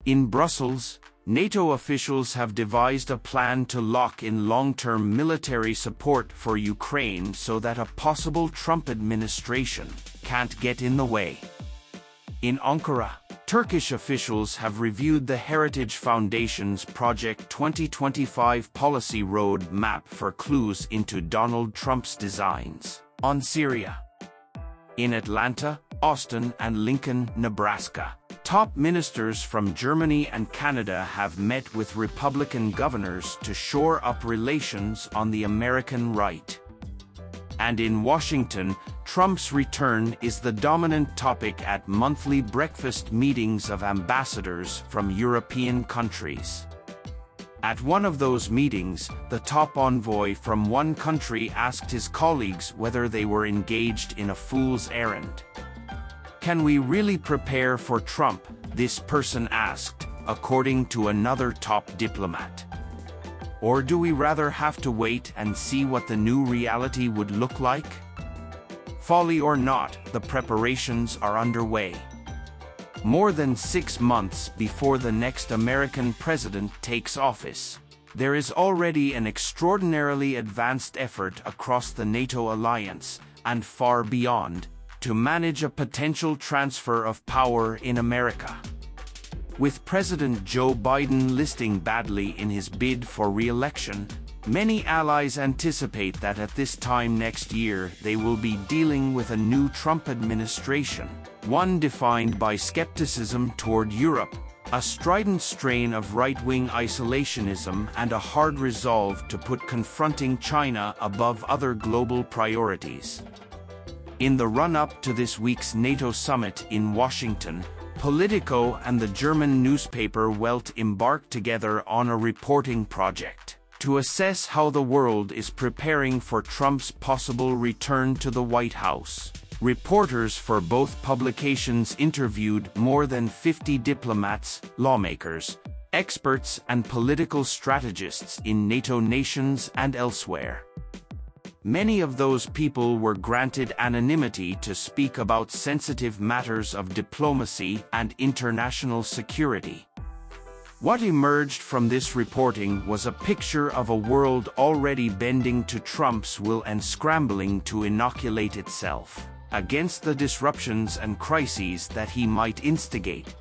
In Brussels, NATO officials have devised a plan to lock in long-term military support for Ukraine so that a possible Trump administration can't get in the way. In Ankara, Turkish officials have reviewed the Heritage Foundation's Project 2025 policy road map for clues into Donald Trump's designs on Syria. In Atlanta, Austin, and Lincoln, Nebraska, top ministers from Germany and Canada have met with Republican governors to shore up relations on the American right. And in Washington, Trump's return is the dominant topic at monthly breakfast meetings of ambassadors from European countries. At one of those meetings, the top envoy from one country asked his colleagues whether they were engaged in a fool's errand. "Can we really prepare for Trump?" this person asked, according to another top diplomat. "Or do we rather have to wait and see what the new reality would look like?" Folly or not, the preparations are underway. More than 6 months before the next American president takes office, there is already an extraordinarily advanced effort across the NATO alliance, and far beyond, to manage a potential transfer of power in America. With President Joe Biden listing badly in his bid for re-election, many allies anticipate that at this time next year they will be dealing with a new Trump administration, one defined by skepticism toward Europe, a strident strain of right-wing isolationism, and a hard resolve to put confronting China above other global priorities. In the run-up to this week's NATO summit in Washington, Politico and the German newspaper Welt embarked together on a reporting project to assess how the world is preparing for Trump's possible return to the White House. Reporters for both publications interviewed more than 50 diplomats, lawmakers, experts, and political strategists in NATO nations and elsewhere. Many of those people were granted anonymity to speak about sensitive matters of diplomacy and international security. What emerged from this reporting was a picture of a world already bending to Trump's will and scrambling to inoculate itself against the disruptions and crises that he might instigate.